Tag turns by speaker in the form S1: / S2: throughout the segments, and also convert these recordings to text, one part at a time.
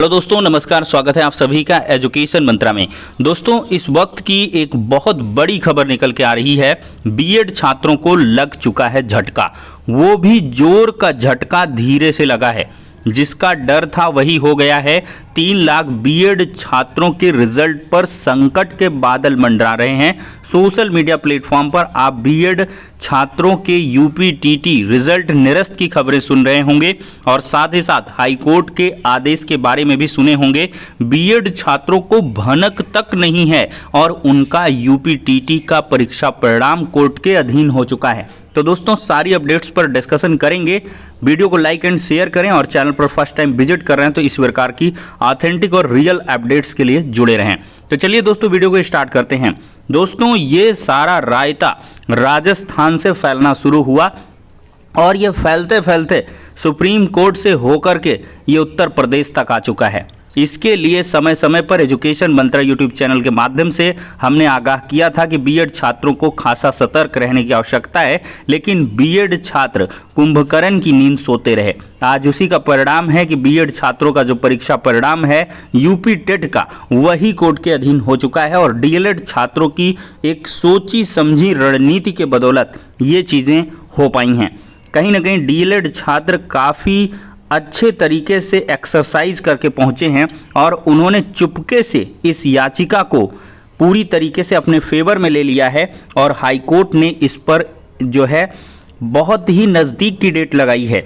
S1: Hello दोस्तों, नमस्कार। स्वागत है आप सभी का एजुकेशन मंत्रा में। दोस्तों, इस वक्त की एक बहुत बड़ी खबर निकल के आ रही है। बीएड छात्रों को लग चुका है झटका, वो भी जोर का झटका धीरे से लगा है। जिसका डर था वही हो गया है। 3 लाख बीएड छात्रों के रिजल्ट पर संकट के बादल मंडरा रहे हैं। सोशल मीडिया प्लेटफॉर्म पर आप बीएड छात्रों के यूपीटीटी रिजल्ट निरस्त की खबरें सुन रहे होंगे और साथ ही साथ हाईकोर्ट के आदेश के बारे में भी सुने होंगे। बीएड छात्रों को भनक तक नहीं है और उनका यूपीटीटी का परीक्षा परिणाम कोर्ट के अधीन हो चुका है। तो दोस्तों, सारी अपडेट्स पर डिस्कशन करेंगे। वीडियो को लाइक एंड शेयर करें और चैनल पर फर्स्ट टाइम विजिट कर रहे हैं तो इस प्रकार की ऑथेंटिक और रियल अपडेट्स के लिए जुड़े रहें। तो चलिए दोस्तों, वीडियो को स्टार्ट करते हैं। दोस्तों, ये सारा रायता राजस्थान से फैलना शुरू हुआ और ये फैलते फैलते सुप्रीम कोर्ट से होकर के ये उत्तर प्रदेश तक आ चुका है। इसके लिए समय समय पर एजुकेशन मंत्रा यूट्यूब चैनल के माध्यम से हमने आगाह किया था कि बीएड छात्रों को खासा सतर्क रहने की आवश्यकता है, लेकिन बीएड छात्र कुंभकर्ण की नींद सोते रहे। आज उसी का परिणाम है कि बीएड छात्रों का जो परीक्षा परिणाम है यूपी टेट का, वही कोर्ट के अधीन हो चुका है और डीएलएड छात्रों की एक सोची समझी रणनीति के बदौलत ये चीजें हो पाई हैं। कहीं ना कहीं डीएलएड छात्र काफी अच्छे तरीके से एक्सरसाइज करके पहुंचे हैं और उन्होंने चुपके से इस याचिका को पूरी तरीके से अपने फेवर में ले लिया है और हाईकोर्ट ने इस पर जो है बहुत ही नज़दीक की डेट लगाई है।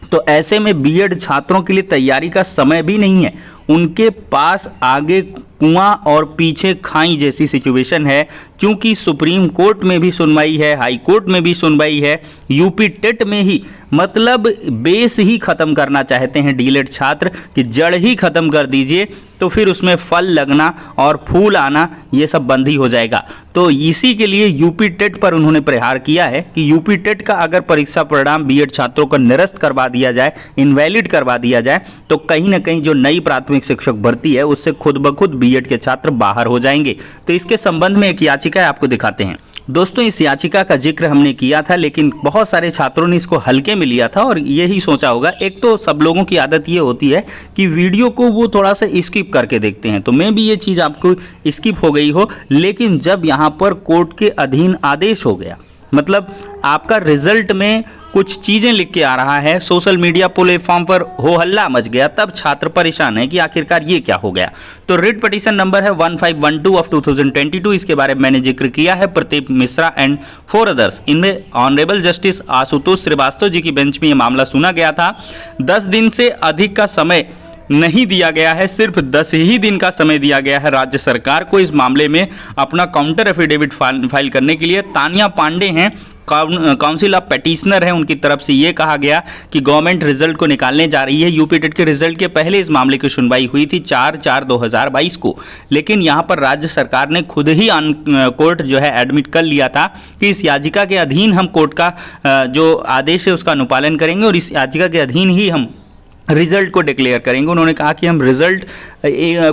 S1: तो ऐसे में बीएड छात्रों के लिए तैयारी का समय भी नहीं है। उनके पास आगे कुआं और पीछे खाई जैसी सिचुएशन है। क्योंकि सुप्रीम कोर्ट में भी सुनवाई है, हाई कोर्ट में भी सुनवाई है, यूपी टेट में ही, मतलब बेस ही खत्म करना चाहते हैं डीएलएड छात्र कि जड़ ही खत्म कर दीजिए तो फिर उसमें फल लगना और फूल आना ये सब बंद ही हो जाएगा। तो इसी के लिए यूपी टेट पर उन्होंने प्रहार किया है कि यूपी टेट का अगर परीक्षा परिणाम बीएड छात्रों को निरस्त करवा दिया जाए, इनवैलिड करवा दिया जाए, तो कहीं ना कहीं जो नई प्राथमिक शिक्षक भर्ती है उससे खुद ब खुद बीएड के छात्र बाहर हो जाएंगे। तो इसके संबंध में एक याचिका आपको दिखाते हैं। दोस्तों, इस याचिका का जिक्र हमने किया था, लेकिन बहुत सारे छात्रों ने इसको हल्के में लिया था और यही सोचा होगा। एक तो सब लोगों की आदत ये होती है कि वीडियो को वो थोड़ा सा स्किप करके देखते हैं, तो मैं भी ये चीज़ आपको स्किप हो गई हो। लेकिन जब यहाँ पर कोर्ट के अधीन आदेश हो गया, मतलब आपका रिजल्ट में कुछ चीजें लिख के आ रहा है, सोशल मीडिया प्लेटफॉर्म पर हो हल्ला मच गया, तब छात्र परेशान है कि आखिरकार ये क्या हो गया। तो रिट पिटीशन नंबर है 1512 ऑफ 2022। इसके बारे में मैंने जिक्र किया है। प्रदीप मिश्रा एंड 4 अदर्स, इनमें ऑनरेबल जस्टिस आशुतोष श्रीवास्तव जी की बेंच में ये मामला सुना गया था। 10 दिन से अधिक का समय नहीं दिया गया है, सिर्फ 10 ही दिन का समय दिया गया है राज्य सरकार को इस मामले में अपना काउंटर एफिडेविट फाइल करने के लिए। तानिया पांडे हैं, काउंसिल ऑफ पेटिशनर है, उनकी तरफ से यह कहा गया कि गवर्नमेंट रिजल्ट को निकालने जा रही है। यूपी टेट के रिजल्ट के पहले इस मामले की सुनवाई हुई थी 4/4/2022 को, लेकिन यहां पर राज्य सरकार ने खुद ही कोर्ट जो है एडमिट कर लिया था कि इस याचिका के अधीन हम कोर्ट का जो आदेश है उसका अनुपालन करेंगे और इस याचिका के अधीन ही हम रिजल्ट को डिक्लेयर करेंगे। उन्होंने कहा कि हम रिजल्ट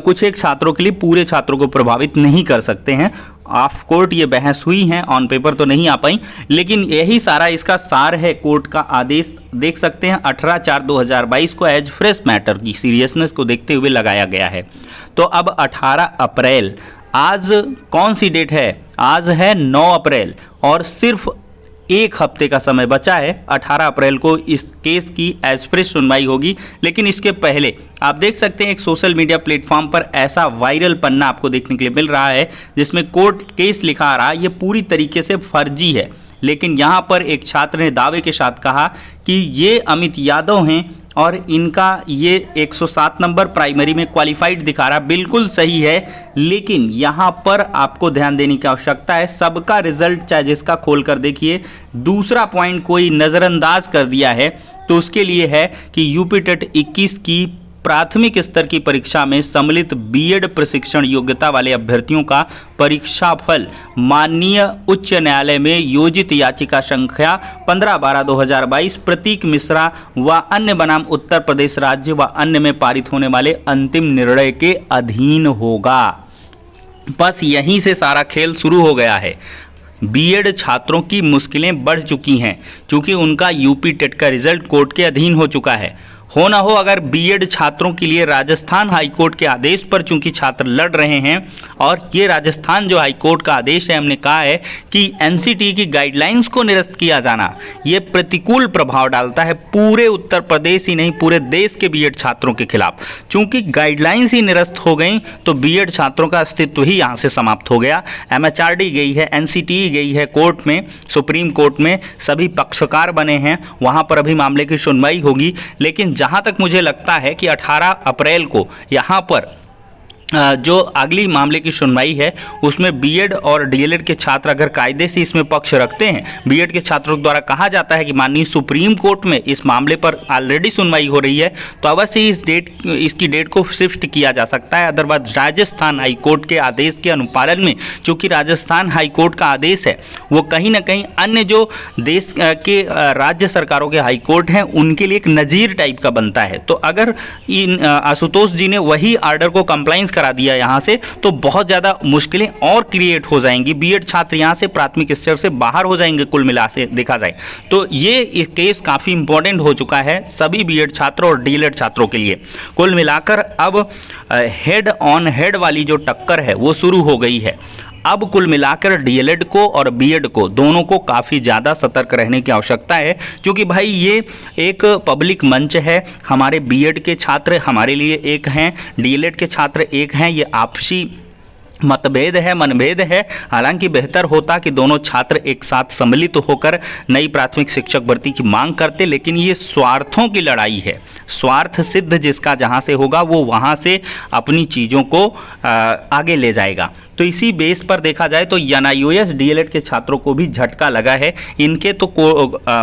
S1: कुछ एक छात्रों के लिए पूरे छात्रों को प्रभावित नहीं कर सकते हैं। ऑफ कोर्ट ये बहस हुई है, ऑन पेपर तो नहीं आ पाई, लेकिन यही सारा इसका सार है। कोर्ट का आदेश देख सकते हैं 18/4/2022 को एज फ्रेश मैटर की सीरियसनेस को देखते हुए लगाया गया है। तो अब 18 अप्रैल, आज कौन सी डेट है? आज है 9 अप्रैल और सिर्फ 1 हफ्ते का समय बचा है। 18 अप्रैल को इस केस की एज फ्रेश सुनवाई होगी। लेकिन इसके पहले आप देख सकते हैं एक सोशल मीडिया प्लेटफॉर्म पर ऐसा वायरल पन्ना आपको देखने के लिए मिल रहा है जिसमें कोर्ट केस लिखा आ रहा है। ये पूरी तरीके से फर्जी है, लेकिन यहाँ पर एक छात्र ने दावे के साथ कहा कि ये अमित यादव हैं और इनका ये 107 नंबर प्राइमरी में क्वालिफाइड दिखा रहा। बिल्कुल सही है, लेकिन यहाँ पर आपको ध्यान देने की आवश्यकता है। सबका रिजल्ट चाहे जिसका खोल कर देखिए, दूसरा पॉइंट कोई नज़रअंदाज कर दिया है तो उसके लिए है कि यूपी टेट 21 की प्राथमिक स्तर की परीक्षा में सम्मिलित बीएड प्रशिक्षण योग्यता वाले अभ्यर्थियों का परीक्षा फल माननीय उच्च न्यायालय में योजित याचिका संख्या 15/12/2022 प्रतीक मिश्रा व अन्य बनाम उत्तर प्रदेश राज्य व अन्य में पारित होने वाले अंतिम निर्णय के अधीन होगा। बस यहीं से सारा खेल शुरू हो गया है। बीएड छात्रों की मुश्किलें बढ़ चुकी हैं क्योंकि उनका यूपी टेट का रिजल्ट कोर्ट के अधीन हो चुका है। हो ना हो, अगर बीएड छात्रों के लिए राजस्थान हाईकोर्ट के आदेश पर चूंकि छात्र लड़ रहे हैं, और ये राजस्थान जो हाईकोर्ट का आदेश है, हमने कहा है कि एनसीटी की गाइडलाइंस को निरस्त किया जाना ये प्रतिकूल प्रभाव डालता है पूरे उत्तर प्रदेश ही नहीं पूरे देश के बीएड छात्रों के खिलाफ। चूंकि गाइडलाइंस ही निरस्त हो गई तो बीएड छात्रों का अस्तित्व ही यहां से समाप्त हो गया। एमएचआरडी गई है, एनसीटी गई है कोर्ट में, सुप्रीम कोर्ट में, सभी पक्षकार बने हैं, वहां पर अभी मामले की सुनवाई होगी। लेकिन जहां तक मुझे लगता है कि 18 अप्रैल को यहां पर जो अगली मामले की सुनवाई है उसमें बीएड और डीएलएड के छात्र अगर कायदे से इसमें पक्ष रखते हैं, बीएड के छात्रों द्वारा कहा जाता है कि माननीय सुप्रीम कोर्ट में इस मामले पर ऑलरेडी सुनवाई हो रही है, तो अवश्य इसकी डेट को शिफ्ट किया जा सकता है। अदरवाइज राजस्थान हाईकोर्ट के आदेश के अनुपालन में, चूंकि राजस्थान हाईकोर्ट का आदेश है वो कहीं ना कहीं अन्य जो देश के राज्य सरकारों के हाईकोर्ट हैं उनके लिए एक नजीर टाइप का बनता है। तो अगर इन आशुतोष जी ने वही ऑर्डर को कंप्लाइंस करा दिया यहां से, तो बहुत ज्यादा मुश्किलें और क्रिएट हो जाएंगी। बीएड छात्र यहां से प्राथमिक स्तर से बाहर हो जाएंगे। कुल मिला से देखा जाए तो ये केस काफी इंपॉर्टेंट हो चुका है सभी बीएड छात्र और डीएलएड छात्रों के लिए। कुल मिलाकर अब हेड ऑन हेड वाली जो टक्कर है वो शुरू हो गई है। अब कुल मिलाकर डीएलएड को और बीएड को दोनों को काफ़ी ज़्यादा सतर्क रहने की आवश्यकता है, क्योंकि भाई ये एक पब्लिक मंच है। हमारे बीएड के छात्र हमारे लिए एक हैं, डीएलएड के छात्र एक हैं, ये आपसी मतभेद है, मनभेद है। हालांकि बेहतर होता कि दोनों छात्र एक साथ सम्मिलित होकर नई प्राथमिक शिक्षक भर्ती की मांग करते, लेकिन ये स्वार्थों की लड़ाई है। स्वार्थ सिद्ध जिसका जहां से होगा वो वहां से अपनी चीज़ों को आगे ले जाएगा। तो इसी बेस पर देखा जाए तो एनआईओएस डीएलएड के छात्रों को भी झटका लगा है। इनके तो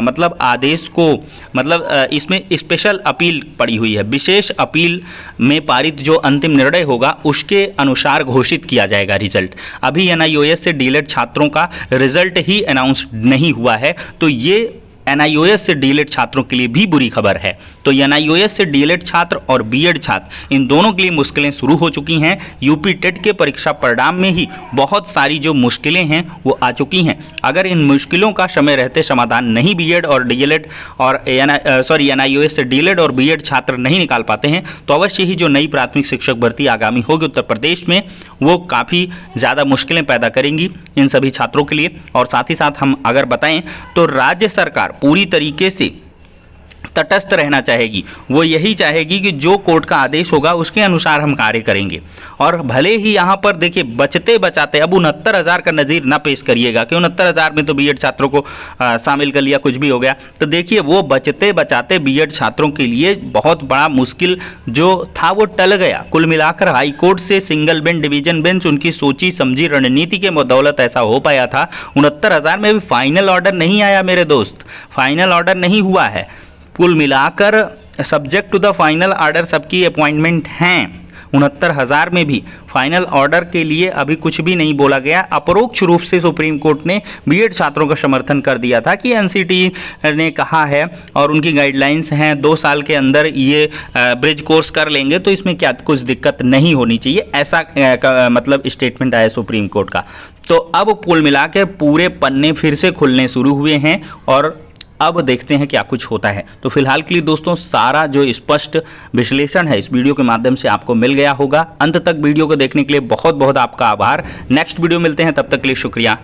S1: मतलब आदेश को मतलब इसमें स्पेशल अपील पड़ी हुई है, विशेष अपील में पारित जो अंतिम निर्णय होगा उसके अनुसार घोषित किया जाएगा रिजल्ट। अभी एनआईओएस से डीएलएड छात्रों का रिजल्ट ही अनाउंस नहीं हुआ है, तो ये एनआईओएस से डीएलएड छात्रों के लिए भी बुरी खबर है। तो एनआईओएस से डीएलएड छात्र और बीएड छात्र इन दोनों के लिए मुश्किलें शुरू हो चुकी हैं। यूपी टेट के परीक्षा परिणाम में ही बहुत सारी जो मुश्किलें हैं वो आ चुकी हैं। अगर इन मुश्किलों का समय रहते समाधान नहीं बीएड और डीएलएड और एनआईओएस से डीएलएड और बीएड छात्र नहीं निकाल पाते हैं, तो अवश्य ही जो नई प्राथमिक शिक्षक भर्ती आगामी होगी उत्तर प्रदेश में वो काफ़ी ज़्यादा मुश्किलें पैदा करेंगी इन सभी छात्रों के लिए। और साथ ही साथ हम अगर बताएं तो राज्य सरकार पूरी तरीके से तटस्थ रहना चाहेगी। वो यही चाहेगी कि जो कोर्ट का आदेश होगा उसके अनुसार हम कार्य करेंगे। और भले ही यहाँ पर देखिए बचते बचाते अब 69,000 का नज़ीर ना पेश करिएगा कि 69,000 में तो बीएड छात्रों को शामिल कर लिया, कुछ भी हो गया। तो देखिए वो बचते बचाते बीएड छात्रों के लिए बहुत बड़ा मुश्किल जो था वो टल गया। कुल मिलाकर हाईकोर्ट से सिंगल बेंच, डिवीजन बेंच उनकी सोची समझी रणनीति के बदौलत ऐसा हो पाया था। 69,000 में भी फाइनल ऑर्डर नहीं आया मेरे दोस्त, फाइनल ऑर्डर नहीं हुआ है। कुल मिलाकर subject to the final order सबकी अपॉइंटमेंट हैं। 69,000 में भी फाइनल ऑर्डर के लिए अभी कुछ भी नहीं बोला गया। अपरोक्ष रूप से सुप्रीम कोर्ट ने बीएड छात्रों का समर्थन कर दिया था कि एनसीटी ने कहा है और उनकी गाइडलाइंस हैं 2 साल के अंदर ये ब्रिज कोर्स कर लेंगे, तो इसमें क्या कुछ दिक्कत नहीं होनी चाहिए, ऐसा मतलब स्टेटमेंट आया सुप्रीम कोर्ट का। तो अब कुल मिला के पूरे पन्ने फिर से खुलने शुरू हुए हैं और अब देखते हैं क्या कुछ होता है। तो फिलहाल के लिए दोस्तों सारा जो स्पष्ट विश्लेषण है इस वीडियो के माध्यम से आपको मिल गया होगा। अंत तक वीडियो को देखने के लिए बहुत बहुत आपका आभार। नेक्स्ट वीडियो मिलते हैं, तब तक के लिए शुक्रिया।